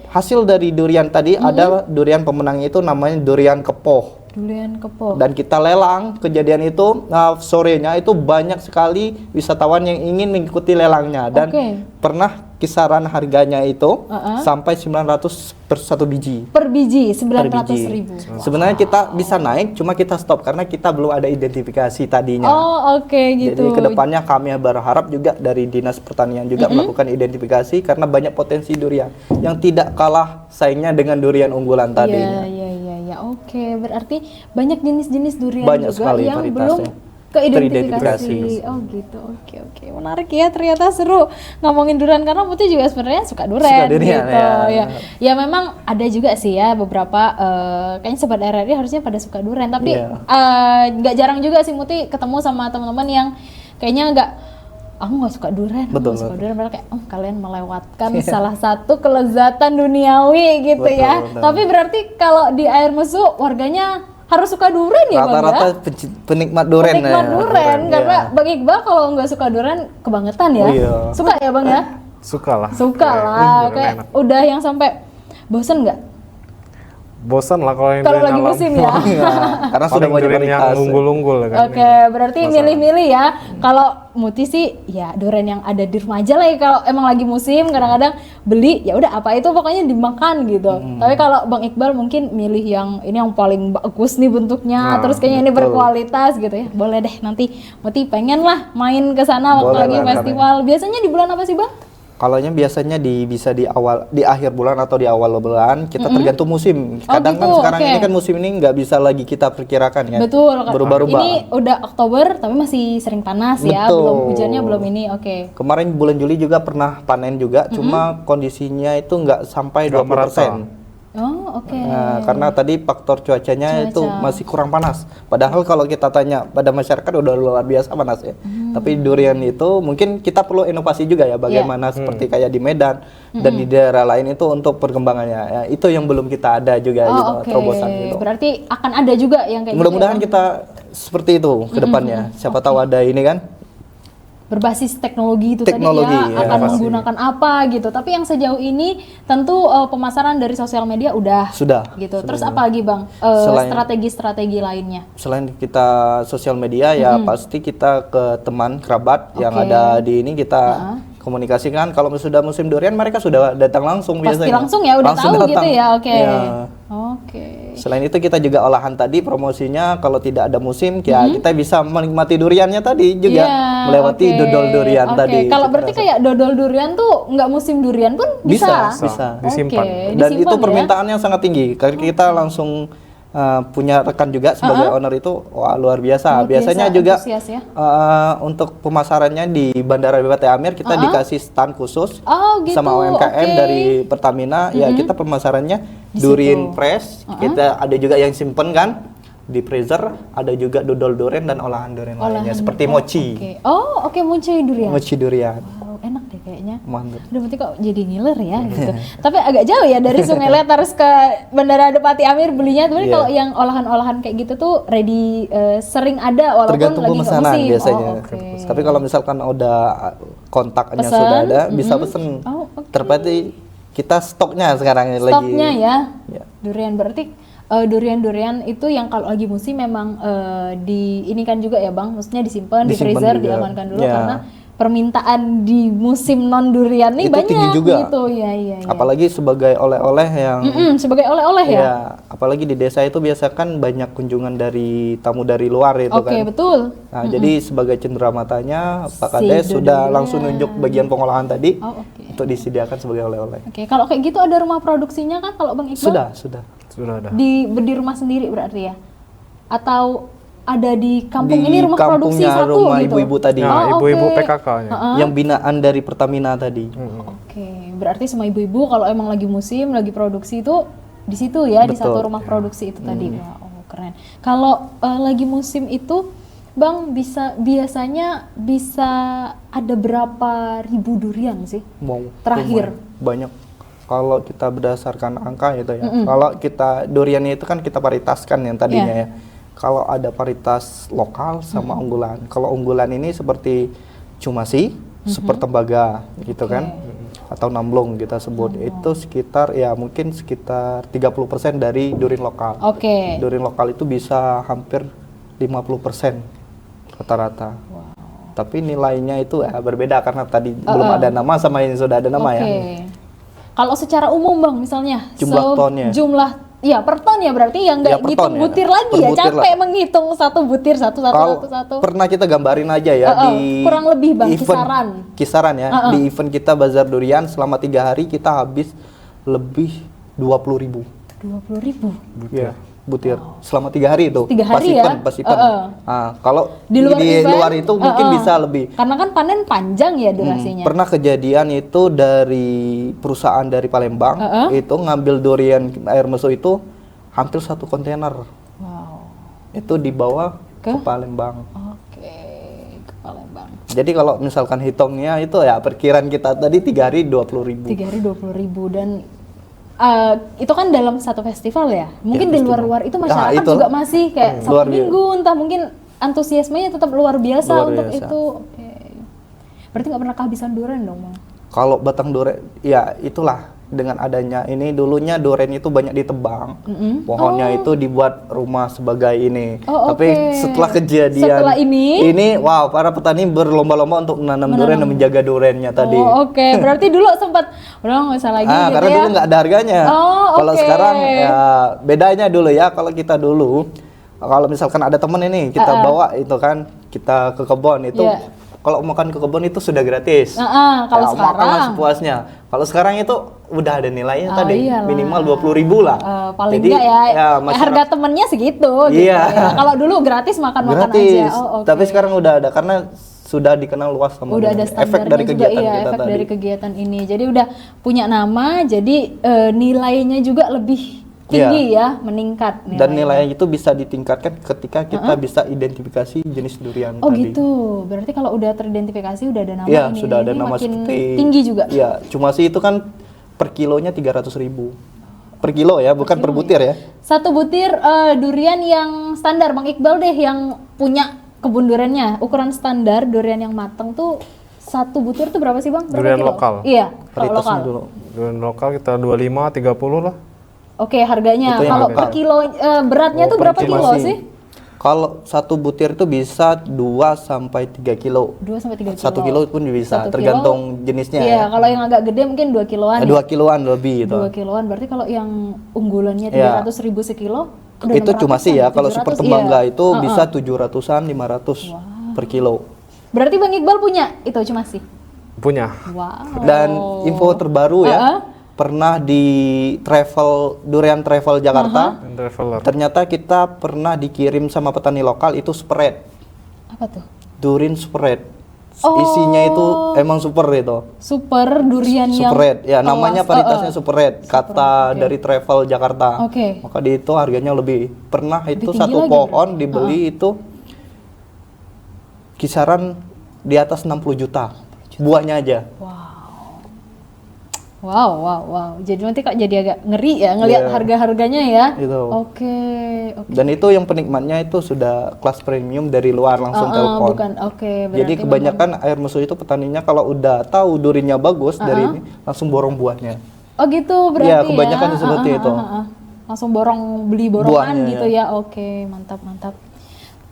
hasil dari durian tadi ada durian pemenangnya itu namanya durian kepoh. Durian kepoh. Dan kita lelang kejadian itu sorenya itu banyak sekali wisatawan yang ingin mengikuti lelangnya dan Oke. pernah kisaran harganya itu sampai 900 per satu biji. Per biji Per 900.000. biji. Sebenarnya kita bisa naik, cuma kita stop karena kita belum ada identifikasi tadinya. Oh, oke gitu. Jadi kedepannya kami berharap juga dari Dinas Pertanian juga melakukan identifikasi karena banyak potensi durian yang tidak kalah saingnya dengan durian unggulan tadinya. Iya. Oke, berarti banyak jenis-jenis durian Banyak juga sekali yang varietasnya. belum keidentifikasi. Teridentifikasi. Oh gitu. Oke. Menarik ya, ternyata seru ngomongin durian karena Muti juga sebenarnya suka durian, Suka durian, gitu. ya. Ya memang ada juga sih ya beberapa kayaknya sobat RRI harusnya pada suka durian, tapi Iya. nggak jarang juga sih Muti ketemu sama teman-teman yang kayaknya aku nggak suka durian, Betul, suka durian, padahal kayak kalian melewatkan salah satu kelezatan duniawi gitu Betul, ya. betul. Tapi berarti kalau di Air Musuh warganya harus suka durian ya Bang ya? Rata-rata penikmat durian. Penikmat ya. durian, karena Iya. Bang Iqbal kalau nggak suka durian kebangetan ya. Oh, iya. Suka ya Bang ya? Suka lah. Suka lah, Durian kayak enak. udah yang sampai bosen nggak? Bosan lah kalau yang Kalau durian lagi alam. musim ya. Iya, karena sudah Paling banyak durian yang varietas. unggul-unggul kan. Oke, berarti milih-milih ya. Kalau Muti sih ya durian yang ada di rumah aja lah ya. Kalau emang lagi musim kadang-kadang beli ya udah apa itu pokoknya dimakan gitu. Tapi kalau Bang Iqbal mungkin milih yang ini yang paling bagus nih bentuknya, Nah, terus kayaknya ini betul. berkualitas gitu ya. Boleh deh nanti Muti pengen lah main ke sana waktu Boleh lagi lah, festival. Biasanya di bulan apa sih Bang? Kalaunya biasanya bisa di akhir bulan atau di awal bulan, kita tergantung musim. Kadang kan gitu, sekarang oke. ini kan musim ini nggak bisa lagi kita perkirakan ya. Betul. Berubah-ubah. Ini udah Oktober tapi masih sering panas ya. Betul. Belum hujannya belum ini. Oke. Kemarin bulan Juli juga pernah panen juga, cuma kondisinya itu nggak sampai Nggak 20%. Oh, oke. Nah, karena tadi faktor cuacanya itu Cuaca. masih kurang panas. Padahal kalau kita tanya pada masyarakat udah luar biasa panas ya. Tapi durian itu mungkin kita perlu inovasi juga ya bagaimana seperti kayak di Medan dan di daerah lain itu untuk perkembangannya. Ya, itu yang belum kita ada juga gitu, Oke. terobosan gitu. Berarti akan ada juga yang kayak Mudah-mudahan gitu ya, kita seperti itu ke depannya. Siapa tahu ada ini kan. berbasis teknologi itu Teknologi, tadi ya, ya, akan pasti. menggunakan apa gitu. Tapi yang sejauh ini tentu pemasaran dari sosial media udah Sudah. gitu. Terus apa lagi Bang? Selain- Strategi-strategi lainnya. Selain kita sosial media ya pasti kita ke teman kerabat yang Oke. ada di ini kita komunikasikan. Kalau sudah musim durian mereka sudah datang langsung Pasti biasanya. langsung ya udah Langsung tahu datang. gitu ya. Oke. Iya. Oke. Selain itu kita juga olahan tadi promosinya kalau tidak ada musim ya kita bisa menikmati duriannya tadi juga Iya, melewati oke. dodol durian Oke. tadi. Kalau Kita berarti rasa. kayak dodol durian tuh nggak musim durian pun bisa. Bisa. Disimpan. Oke, Dan disimpan itu ya? permintaannya sangat tinggi. Karena kita langsung punya rekan juga sebagai owner itu wah luar biasa. Luar Biasanya biasa, juga antusias ya. untuk pemasarannya di Bandara BPT Amir kita dikasih stand khusus Oh, gitu. sama UMKM Oke. dari Pertamina. Ya kita pemasarannya durian press. Kita ada juga yang simpen kan di freezer. Ada juga dodol durian dan olahan durian lainnya seperti mochi. Oke. Oh, oke mochi durian. Mochi durian. Wow, enak deh kayaknya. Mantap. Aduh, berarti kok jadi ngiler ya gitu. Tapi agak jauh ya dari Sungai Liat harus ke Bandara Depati Amir belinya. Tapi Iya. kalau yang olahan-olahan kayak gitu tuh ready sering ada walaupun Tergantung lagi nggak pemesanan musim. biasanya. Oh, oke. Tapi kalau misalkan udah kontaknya Pesen, sudah ada, bisa pesen. Oh, oke. Terpati kita stoknya sekarang lagi. Stoknya ya. Ya. Durian berarti durian-durian itu yang kalau lagi musim memang di ini kan juga ya Bang, maksudnya disimpan di Disimpan freezer, juga. diamankan dulu Ya. karena permintaan di musim non durian nih Itu banyak tinggi juga. gitu. Iya. Apalagi sebagai oleh-oleh yang Sebagai oleh-oleh ya. ya, apalagi di desa itu biasa kan banyak kunjungan dari tamu dari luar itu Oke, kan. betul. Nah, jadi sebagai cenderamata Pak Si Kades sudah durian. langsung nunjuk bagian pengolahan tadi Oh, oke. untuk disediakan sebagai oleh-oleh. Oke, kalau kayak gitu ada rumah produksinya kan kalau Bang Iqbal? Sudah. Sudah ada. Di rumah sendiri berarti ya? Atau ada di kampung Di ini rumah produksi kampungnya satu rumah gitu? ibu-ibu tadi. Nah, Oh, ibu-ibu oke. PKK-nya. Yang binaan dari Pertamina tadi. Oke, berarti semua ibu-ibu kalau emang lagi musim, lagi produksi itu di situ ya, di Betul. satu rumah produksi itu tadi. Wow, keren. Kalau lagi musim itu, Bang biasanya bisa ada berapa ribu durian sih? Wow, Terakhir. lumayan banyak. Kalau kita berdasarkan angka gitu ya. Kalau kita duriannya itu kan kita paritaskan yang tadinya Yeah. ya. Kalau ada paritas lokal sama unggulan. Kalau unggulan ini seperti Cumasi, Super Tembaga gitu kan. Atau Namblong kita sebut. Itu sekitar ya mungkin sekitar 30% dari durian lokal. Oke. Durian lokal itu bisa hampir 50% rata-rata. Tapi nilainya itu ya berbeda karena tadi belum ada nama sama ini sudah ada nama Oke. ya. Kalau secara umum Bang misalnya Jumlah tonnya. Ya per ton ya berarti yang nggak Ya, per ngitung ton ya. butir lagi Per ya, butir capek lah. menghitung satu butir satu. Kalau pernah kita gambarin aja ya di Kurang lebih, Bang, kisaran ya. Di event kita Bazar Durian selama 3 hari kita habis lebih 20.000 20.000. ya butir selama 3 hari itu. 3 hari ya? Pas event. Nah, kalau Di luar event, luar itu mungkin bisa lebih. Karena kan panen panjang ya durasinya. Pernah kejadian itu dari perusahaan dari Palembang itu ngambil durian air mesu itu hampir 1 kontainer. Wow. Itu dibawa ke Palembang. Oke, ke Palembang. Jadi kalau misalkan hitungnya itu ya perkiraan kita tadi 3 hari 20.000. 3 hari 20.000 dan itu kan dalam satu festival ya. Mungkin di luar-luar itu masyarakat itu. juga masih kayak Luar Sabtu biasa. Minggu entah mungkin antusiasmenya tetap luar biasa Luar untuk biasa. itu. Oke. Berarti nggak pernah kehabisan durian dong, Bang? Kalau batang durian ya itulah dengan adanya ini dulunya durian itu banyak ditebang. Pohonnya itu dibuat rumah sebagai ini. Oh, Tapi oke. setelah kejadian Setelah ini? wow, para petani berlomba-lomba untuk menanam durian dan menjaga duriannya tadi. Oh, oke. Berarti dulu sempat udah nggak usah lagi gitu Karena ya. dulu nggak ada harganya. Oh, Kalau oke. sekarang ya bedanya dulu ya. Kalau kita dulu, kalau misalkan ada temen ini kita bawa itu kan kita ke kebun itu. Iya. Kalau makan ke kebun itu sudah gratis. Kalau Ya, makan sekarang sepuasnya. Kalau sekarang itu udah ada nilainya Oh, tadi iyalah. minimal 20.000 lah. paling Jadi, enggak ya, masyarakat- harga temennya segitu gitu Iya. ya. Kalau dulu gratis makan-makan gratis. aja. Oh, oke. Tapi sekarang udah ada karena sudah dikenal luas sama udah ada efek standarnya dari juga kegiatan iya, kita efek tadi. dari kegiatan ini. Jadi udah punya nama, jadi nilainya juga lebih tinggi ya, meningkat nilainya. Dan nilainya itu bisa ditingkatkan ketika kita bisa identifikasi jenis durian Oh tadi. gitu. Berarti kalau udah teridentifikasi udah ada nama Iya, ini. sudah ada Ini nama makin seperti tinggi juga. Iya, cuma sih itu kan per kilonya 300.000 per kilo ya, bukan per butir ya. Satu butir durian yang standar Bang Iqbal deh yang punya kebun duriannya. Ukuran standar durian yang matang tuh satu butir tuh berapa sih Bang? Berapa Durian kilo? lokal. Iya, kalau Paritasnya lokal. dulu. Durian lokal kita 25 30 lah. Oke, harganya. Itu yang Kalau lokal. per kilo beratnya tuh berapa kilo Estimasi. sih? Kalau satu butir itu bisa 2 sampai 3 kilo. 2 sampai 3 kilo. 1 kilo pun bisa, 1 kilo, tergantung jenisnya Iya, ya. kalau yang agak gede mungkin 2 kiloan. 2 kiloan lebih itu. 2 kiloan berarti kalau yang unggulannya Iya. 300.000 sekilo udah Itu cuma sih 600-an, ya, kalau 700, super tembangga iya. itu bisa 700-an, 500 per kilo. Berarti Bang Iqbal punya itu cuma sih. Punya. Wow. Dan info terbaru ya, pernah di Durian Travel Jakarta, Dan traveler. ternyata kita pernah dikirim sama petani lokal itu spread, Apa tuh? durian spread. Oh. Isinya itu emang super itu. Super durian yang Spread, ya namanya kelas- paritasnya spread, kata dari Travel Jakarta. Oke. Maka di itu harganya lebih. Pernah itu tinggi satu lagi pohon dibeli itu kisaran di atas 60 juta. Buahnya aja. Wow. Jadi nanti kok jadi agak ngeri ya ngelihat Iya. harga-harganya ya. Itu. Oke. Dan itu yang penikmatnya itu sudah kelas premium dari luar langsung telepon. Bukan. Oke, Jadi berarti kebanyakan air mesu itu petaninya kalau udah tahu durinya bagus dari ini langsung borong buahnya. Oh gitu berarti Iya, kebanyakan ya. seperti itu. Langsung beli borongan Buahnya, gitu ya. ya. Oke, mantap.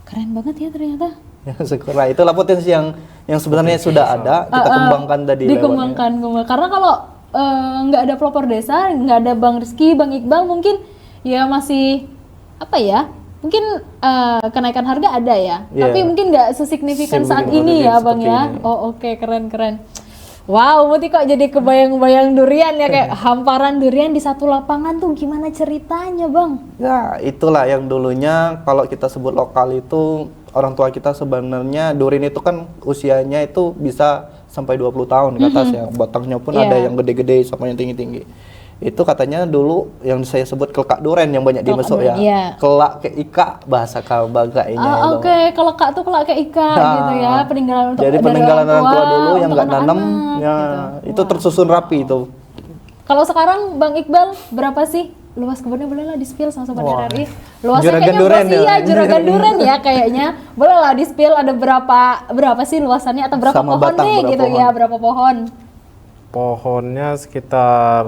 Keren banget ya ternyata. Syukurlah, itulah potensi yang sebenarnya sudah ada, kita kembangkan tadi dikembangkan. Karena kalau nggak ada pelopor desa, nggak ada Bang Rizky, Bang Iqbal, mungkin ya masih apa ya, mungkin kenaikan harga ada ya, tapi mungkin nggak sesignifikan saat ini ya Bang ya. Oh oke, keren. Wow, Muti kok jadi kebayang-bayang durian ya, kayak hamparan durian di satu lapangan tuh gimana ceritanya Bang? Ya itulah yang dulunya kalau kita sebut lokal itu, orang tua kita sebenarnya durian itu kan usianya itu bisa sampai 20 tahun ke atas ya, batangnya pun ada yang gede-gede sama yang tinggi-tinggi. Itu katanya dulu yang saya sebut kelak duren yang banyak dimasuk ya. Kelak ke ika bahasa Kalbaga ini. Oke, kelak tuh kelak ke ika gitu ya, peninggalan jadi peninggalan orang tua dulu yang nggak nanam ya gitu. Itu tersusun rapi itu. Kalau sekarang Bang Iqbal berapa sih luas kebunnya, boleh lah di-spill sama Sobat RRI. Luasnya Juragan kayaknya duren Juragan duren ya kayaknya. Boleh lah di-spill, ada berapa sih luasannya atau berapa sama pohon nih gitu pohon. ya, berapa pohon? Pohonnya sekitar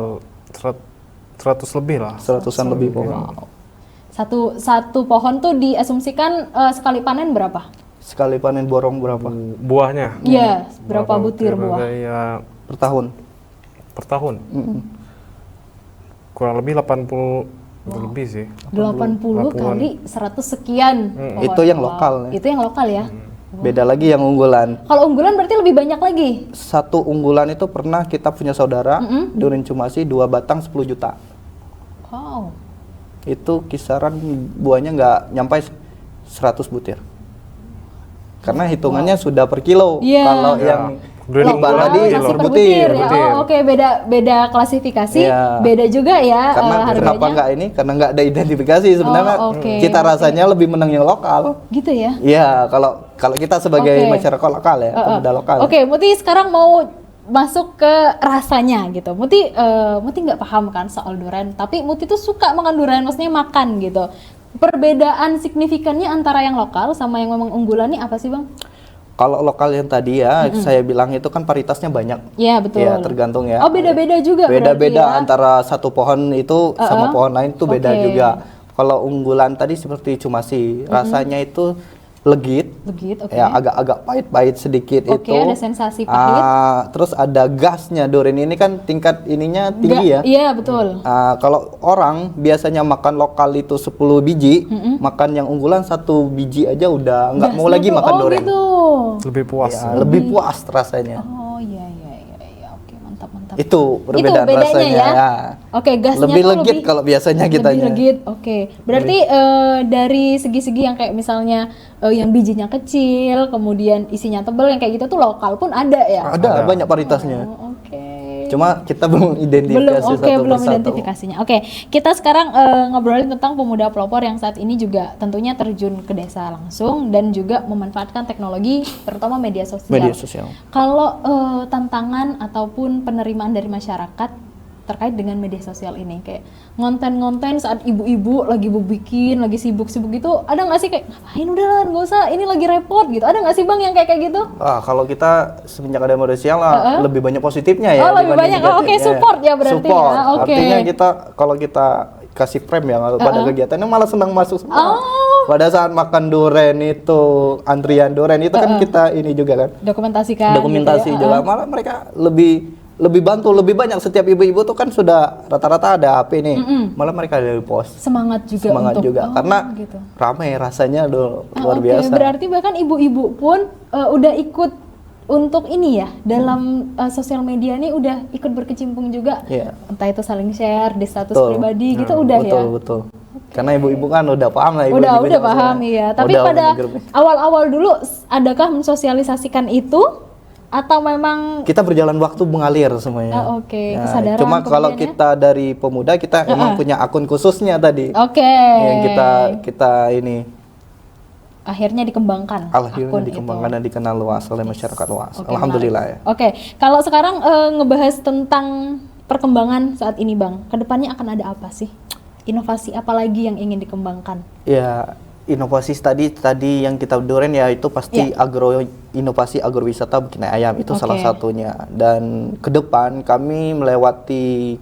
100 lebih lah. 100-an lebih pohon. Wow. Satu pohon tuh diasumsikan sekali panen berapa? Sekali panen borong berapa? Buahnya? Iya, berapa butir buah? Ya, Per tahun. per tahun. Kurang lebih 80 lebih sih. 80 kali 100 sekian pohon. Itu yang lokal ya. Itu yang lokal ya. Beda lagi yang unggulan. Kalau unggulan berarti lebih banyak lagi. Satu unggulan itu pernah kita punya saudara durian Cumasi 2 batang 10 juta. Wow. Itu kisaran buahnya nggak nyampe 100 butir. Karena hitungannya sudah per kilo. Kalau yang durian Iqbal tadi masih per per butir. ya. Oh, oke, beda klasifikasi, beda juga ya Karena harganya. kenapa nggak ini? Karena nggak ada identifikasi sebenarnya. Cita rasanya lebih menang yang lokal. Gitu ya. Iya, kalau kita sebagai masyarakat lokal ya, pemuda lokal. Oke, Muti sekarang mau masuk ke rasanya gitu. Muti nggak paham kan soal durian, tapi Muti tuh suka makan durian, maksudnya makan gitu. Perbedaan signifikannya antara yang lokal sama yang memang unggulan nih apa sih Bang? Kalau lokal yang tadi ya, saya bilang itu kan paritasnya banyak. Iya, betul. Ya, tergantung ya. Oh, beda-beda juga Beda-beda ya? antara satu pohon itu sama pohon lain itu beda juga. Kalau unggulan tadi seperti Cumasi, rasanya itu legit. Oke. Ya, agak-agak pahit-pahit sedikit itu. Oke, ada sensasi pahit. Terus ada gasnya. Durian ini kan tingkat ininya tinggi ya. Iya, betul. Kalau orang biasanya makan lokal itu 10 biji, makan yang unggulan 1 biji aja udah nggak mau lagi makan durian. Gitu. Lebih puas. Ya, lebih puas rasanya. Oh iya. Oke, mantap. Itu perbedaan bedanya rasanya ya. Oke, gasnya lebih tuh legit kalau biasanya kita. Lebih legit. Oke. Berarti dari segi-segi yang kayak misalnya yang bijinya kecil, kemudian isinya tebal yang kayak gitu tuh lokal pun ada ya. Ada banyak paritasnya. Oh, oke. Cuma kita belum identifikasi belum persatu. identifikasinya. Oke, kita sekarang ngobrolin tentang pemuda pelopor yang saat ini juga tentunya terjun ke desa langsung dan juga memanfaatkan teknologi, terutama media sosial. Media sosial. Kalau tantangan ataupun penerimaan dari masyarakat terkait dengan media sosial ini, kayak ngonten-ngonten saat ibu-ibu lagi bikin, lagi sibuk-sibuk gitu, ada nggak sih kayak ngapain udah lah, nggak usah, ini lagi repot gitu, ada nggak sih Bang yang kayak gitu? Kalau kita semenjak ada media sosial lebih banyak positifnya ya. Lebih banyak. Oke, support ya berarti support. ya. Oke. Artinya kalau kita kasih frame ya pada kegiatannya malah senang masuk semua. Pada saat makan durian itu, antrian durian itu kan kita ini juga kan. Dokumentasi Dokumentasi juga. Malah mereka lebih bantu, lebih banyak. Setiap ibu-ibu tuh kan sudah rata-rata ada HP nih. Malah mereka ada post. Semangat juga. Karena gitu. ramai rasanya luar biasa. Berarti bahkan ibu-ibu pun udah ikut untuk ini ya, dalam sosial media nih udah ikut berkecimpung juga. Entah itu saling share di status pribadi gitu udah ya. Betul. Karena ibu-ibu kan udah paham lah. Udah paham ya. Tapi pada awal-awal dulu adakah mensosialisasikan itu? Atau memang kita berjalan waktu mengalir semuanya. Kesadaran. Cuma kalau kita dari pemuda kita emang punya akun khususnya tadi. Yang kita ini akhirnya dikembangkan. Dan dikenal luas oleh masyarakat luas. Alhamdulillah ya. Kalau sekarang ngebahas tentang perkembangan saat ini Bang, kedepannya akan ada apa sih? Inovasi apa lagi yang ingin dikembangkan? Ya, inovasi tadi yang kita durian ya itu pasti inovasi agrowisata bikin ayam itu salah satunya. Dan ke depan kami melewati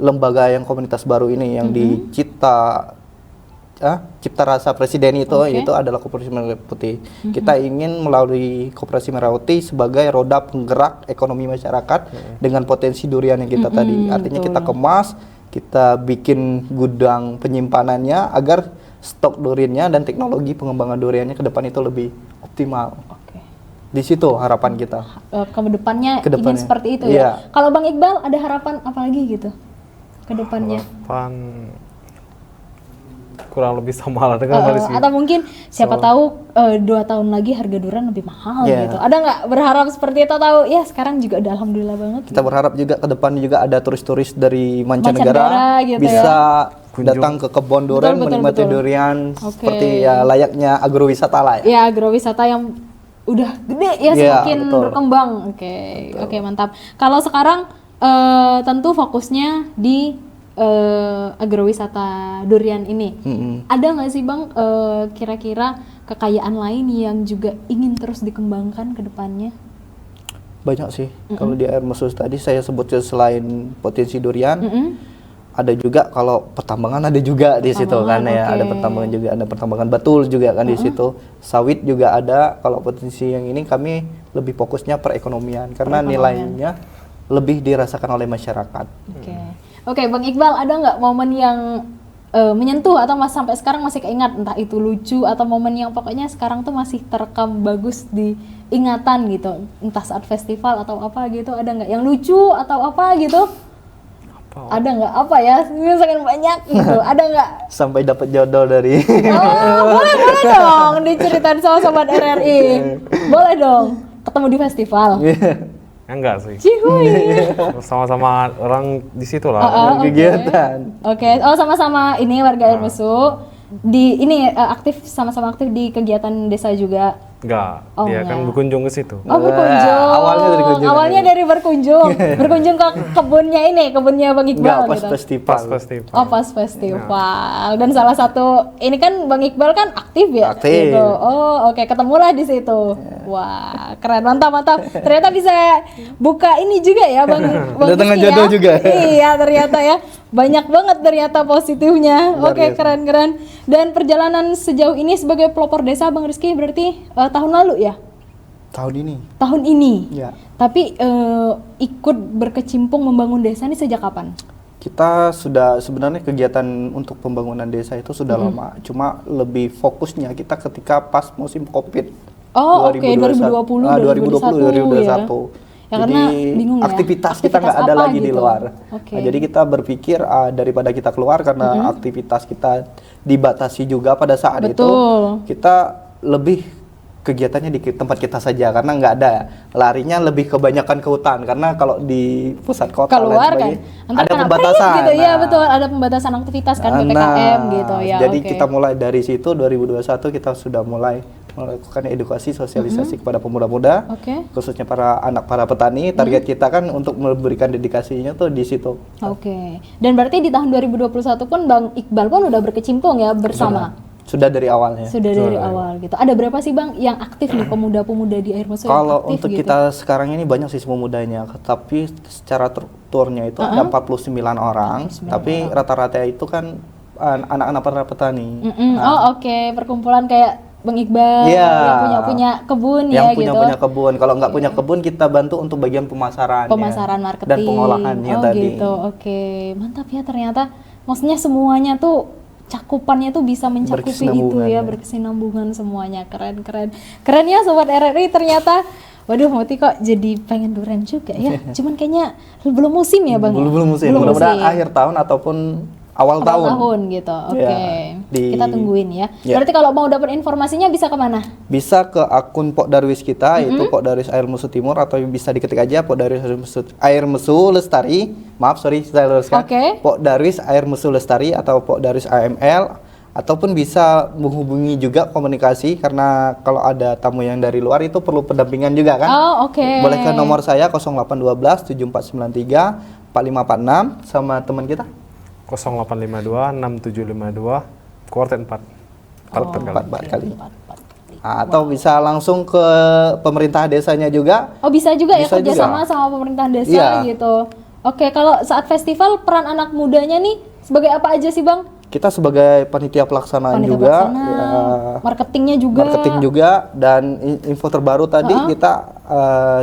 lembaga yang komunitas baru ini yang di Cita Cipta Rasa Presiden itu Oke. itu adalah Koperasi Merah Putih. Kita ingin melalui Koperasi Merah Putih sebagai roda penggerak ekonomi masyarakat dengan potensi durian yang kita tadi. Artinya betul. kita kemas, kita bikin gudang penyimpanannya agar stok duriannya dan teknologi pengembangan duriannya ke depan itu lebih optimal. Oke. Di situ harapan kita. Ke depannya ingin Kedepannya. seperti itu Iya. ya. Kalau Bang Iqbal ada harapan apa lagi gitu ke depannya? Harapan kurang lebih sama lah dengan Mbak Rizky. Atau mungkin siapa tahu 2 tahun lagi harga durian lebih mahal Iya. gitu. Ada nggak berharap seperti itu atau ya sekarang juga udah alhamdulillah banget. Kita berharap juga ke depan juga ada turis-turis dari Mancanegara mancanegara gitu bisa Kunjung. datang ke kebun durian, Betul, menikmati betul. durian Oke. seperti ya layaknya agrowisata lah ya. Ya agrowisata yang udah gede ya, Iya, semakin betul. berkembang. Oke, mantap. Kalau sekarang tentu fokusnya di agrowisata durian ini. Ada nggak sih Bang kira-kira kekayaan lain yang juga ingin terus dikembangkan ke depannya? Banyak sih. Kalau di air mesus tadi saya sebutnya selain potensi durian, ada juga kalau pertambangan ada juga di situ kan ya. oke. Ada pertambangan juga, ada pertambangan betul juga kan di situ. Sawit juga ada. Kalau potensi yang ini kami lebih fokusnya perekonomian karena nilainya lebih dirasakan oleh masyarakat. Oke, Bang Iqbal, ada nggak momen yang menyentuh atau sampai sekarang masih keingat, entah itu lucu atau momen yang pokoknya sekarang tuh masih terekam bagus di ingatan gitu, entah saat festival atau apa gitu, ada nggak yang lucu atau apa gitu? Ada nggak apa ya? Misalkan banyak gitu, ada nggak? Sampai dapat jodoh dari Boleh dong diceritain sama sobat RRI, boleh dong ketemu di festival. Enggak sih. Cihuy. Sama-sama orang di situ lah. kegiatan. Oke, sama-sama ini warga Air Mesu. Di ini sama-sama aktif di kegiatan desa juga. Enggak, Oh, dia kan enggak. berkunjung ke situ. Oh, berkunjung. Awalnya dari kunjungan. Awalnya dari berkunjung. Berkunjung ke kebunnya Bang Iqbal Enggak, pas gitu. festival. Pas festival. Oh, pas festival. Dan salah satu ini kan Bang Iqbal kan aktif ya Aktif. gitu. Oh, oke, ketemulah di situ. Wah, keren, mantap. Ternyata bisa buka ini juga ya Bang Kedatangan Rizky jodoh ya. juga. Iya, ternyata ya. Banyak banget ternyata positifnya. Luar Oke, biasa. keren. Dan perjalanan sejauh ini sebagai pelopor desa Bang Rizky berarti tahun lalu ya? Tahun ini. Tahun ini. Ya. Tapi ikut berkecimpung membangun desa ini sejak kapan? Kita sudah sebenarnya kegiatan untuk pembangunan desa itu sudah lama. Cuma lebih fokusnya kita ketika pas musim Covid. Oh, oke, 2020, 2021. ya. Ya, karena bingung ya, aktivitas kita nggak aktivitas ada apa lagi di gitu. luar. Oke. Nah, jadi kita berpikir daripada kita keluar karena aktivitas kita dibatasi juga pada saat itu, Betul. kita lebih kegiatannya di tempat kita saja karena nggak ada larinya lebih kebanyakan ke hutan karena kalau di pusat kota dan Keluar kan? sebagainya, Ntar ada kena pembatasan. gitu. Iya, Nah, betul, ada pembatasan aktivitas kan PPKM gitu ya. jadi oke. kita mulai dari situ 2021 kita sudah mulai melakukan edukasi sosialisasi kepada pemuda-pemuda, Oke. khususnya para petani. Target kita kan untuk memberikan dedikasinya tuh di situ. Oke. Dan berarti di tahun 2021 pun Bang Iqbal pun udah berkecimpung ya bersama. Sudah dari awalnya. Sudah dari awal gitu. Ada berapa sih Bang yang aktif nih pemuda-pemuda di Air Mesu yang Kalau aktif untuk gitu? kita sekarang ini banyak sih pemudanya, tapi secara strukturnya itu ada 49 orang, tapi rata-rata itu kan anak-anak para petani. Oh, oke, perkumpulan kayak Bang Iqbal Iya. yang punya kebun Yang ya gitu. punya kebun. Kalau nggak punya kebun, kita bantu untuk bagian pemasaran, Pemasaran, marketing. dan pengolahannya oh, tadi. gitu. Oke, mantap ya ternyata. Maksudnya semuanya tuh cakupannya tuh bisa mencakupi itu Berkesinambungan, ya, ya. berkesinambungan semuanya. Keren. Keren ya sobat RRI ternyata. Waduh, Muti kok jadi pengen durian juga ya. Cuman kayaknya belum musim ya, Bang. ya? Belum musim. Belum Mudah-mudahan musim. akhir tahun ataupun awal tahun. gitu. Oke. Ya, Kita tungguin ya. Ya. Berarti kalau mau dapat informasinya bisa kemana? Bisa ke akun Pok Darwis kita, yaitu Pok Darwis Air Mesu Timur, atau bisa diketik aja Pok Darwis Air Mesu Lestari. Maaf, sorry saya luruskan. Oke. Pok Darwis Air Mesu Lestari atau Pok Darwis AML, ataupun bisa menghubungi juga komunikasi karena kalau ada tamu yang dari luar itu perlu pendampingan juga kan. Oh, oke. Boleh ke nomor saya 0812 7493 4546 sama teman kita 0852 6752 kuartet 4. empat kali. Atau bisa langsung ke pemerintah desanya juga. Oh, bisa juga ya Bisa kerjasama juga. sama pemerintahan desa Iya. gitu. Oke, kalau saat festival peran anak mudanya nih sebagai apa aja sih Bang? Kita sebagai panitia pelaksanaan Panitia juga, pelaksana, ya, marketingnya juga. marketing juga, dan info terbaru tadi kita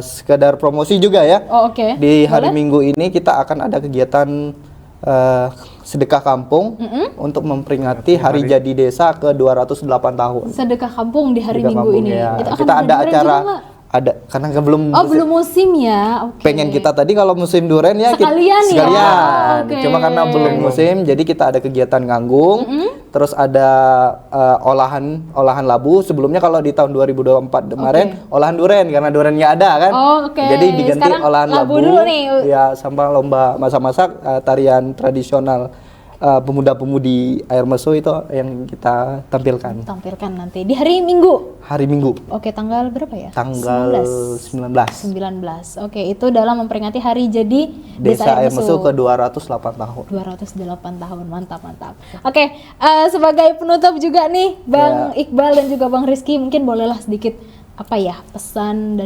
sekedar promosi juga ya. Oh, oke. Di hari Boleh? Minggu ini kita akan ada kegiatan sedekah kampung untuk memperingati hari jadi desa ke 208 tahun. Sedekah kampung di hari Sedekah Minggu kampung, ini. ya. Itu akan Kita ada durian acara, juga nggak? ada karena belum Oh, belum musim ya. Oke. pengen kita tadi kalau musim durian ya Sekalian ya? sekalian. Oke. Cuma karena belum musim, jadi kita ada kegiatan nganggung, terus ada olahan labu. Sebelumnya kalau di tahun 2024 kemarin olahan durian karena duriannya ada kan. Oh, oke. Jadi diganti Sekarang olahan labu labu. dulu nih. Ya, sama lomba masak-masak tarian tradisional pemuda-pemudi air mesu itu yang kita tampilkan Tampilkan nanti di hari Minggu. hari Minggu Oke, tanggal berapa ya? tanggal 19. 19. Oke, itu dalam memperingati hari jadi Desa Air Mesu ke 208 tahun. 208 tahun. Mantap. Oke, sebagai penutup juga nih Bang Iqbal dan juga Bang Rizky, mungkin bolehlah sedikit apa ya, pesan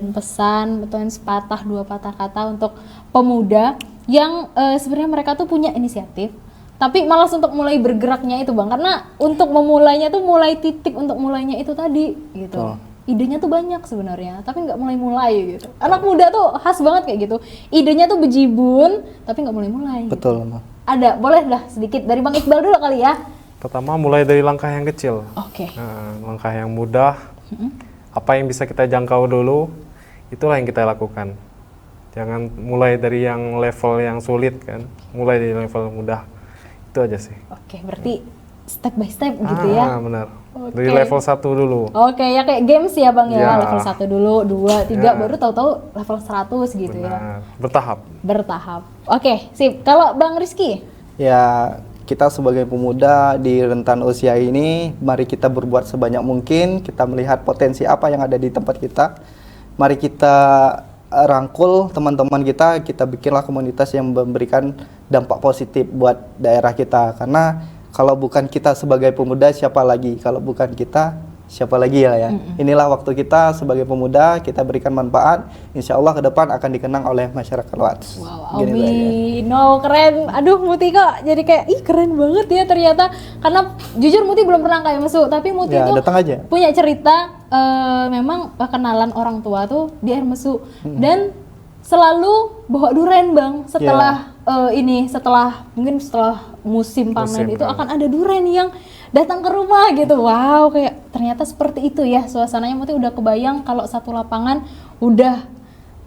atau sepatah dua patah kata untuk pemuda yang sebenarnya mereka tuh punya inisiatif tapi malas untuk mulai bergeraknya itu Bang, karena untuk memulainya tuh titik untuk mulainya itu tadi gitu. Idenya tuh banyak sebenarnya, tapi nggak mulai gitu. Anak muda tuh khas banget kayak gitu. Idenya tuh bejibun, tapi nggak mulai. Betul, Mama. Ada, boleh dah sedikit dari Bang Iqbal dulu kali ya. Pertama mulai dari langkah yang kecil. Oke. Langkah yang mudah. Apa yang bisa kita jangkau dulu, itulah yang kita lakukan. Jangan mulai dari yang level yang sulit kan. Mulai dari level mudah. Itu aja sih. Oke, berarti step by step gitu ya. Benar. Oke. Dari level 1 dulu. Oke, ya kayak games ya Bang ya. Ya. Level 1 dulu, 2, 3 baru tahu-tahu level 100 gitu ya. Benar. Bertahap. Bertahap. Oke, sip. Kalau Bang Rizky? Ya, kita sebagai pemuda di rentan usia ini, mari kita berbuat sebanyak mungkin. Kita melihat potensi apa yang ada di tempat kita. Mari kita rangkul teman-teman kita bikinlah komunitas yang memberikan dampak positif buat daerah kita. Karena kalau bukan kita sebagai pemuda, siapa lagi? Kalau bukan kita, siapa lagi ya? Inilah waktu kita sebagai pemuda, kita berikan manfaat. Insya Allah ke depan akan dikenang oleh masyarakat luas. Wow, Gini lah ya. amin. No, keren. Aduh, Muti kok jadi kayak, ih keren banget ya ternyata. Karena jujur Muti belum pernah kayak Mesu, tapi Muti Ya, tuh datang aja. punya cerita, memang kenalan orang tua tuh di Air Mesu. Dan selalu bawa duren Bang, setelah mungkin setelah musim panen itu akan ada duren yang datang ke rumah gitu. Wow, kayak ternyata seperti itu ya suasananya. Muti udah kebayang kalau satu lapangan udah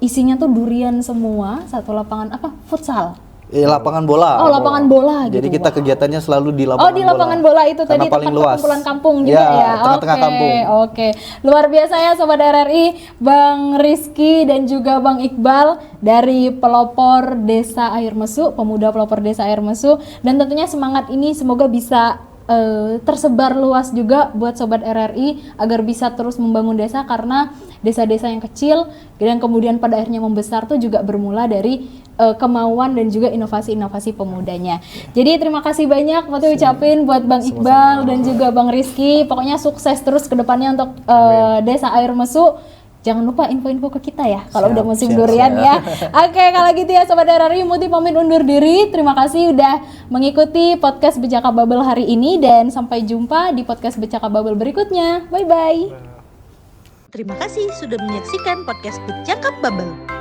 isinya tuh durian semua. Satu lapangan apa? Futsal. Lapangan bola. Oh, lapangan bola gitu. Jadi kita kegiatannya selalu di lapangan bola. Oh, di lapangan bola itu karena tadi paling tempat luas. perkumpulan kampung juga Ya, ya. tengah-tengah kampung. Oke. Luar biasa ya Sobat RRI, Bang Rizky dan juga Bang Iqbal dari pelopor Desa Air Mesu, pemuda pelopor Desa Air Mesu, dan tentunya semangat ini semoga bisa tersebar luas juga buat Sobat RRI agar bisa terus membangun desa, karena desa-desa yang kecil dan kemudian pada akhirnya membesar tuh juga bermula dari kemauan dan juga inovasi-inovasi pemudanya. Jadi terima kasih banyak buat ucapin buat Bang Iqbal dan juga Bang Rizky. Pokoknya sukses terus ke depannya untuk Desa Air Mesu. Jangan lupa info-info ke kita ya kalau udah musim durian ya. Oke, kalau gitu ya Sobat RRI, Muti pamit undur diri. Terima kasih udah mengikuti podcast Becaka Bubble hari ini, dan sampai jumpa di podcast Becaka Bubble berikutnya. Bye-bye. Terima kasih sudah menyaksikan podcast Becaka Bubble.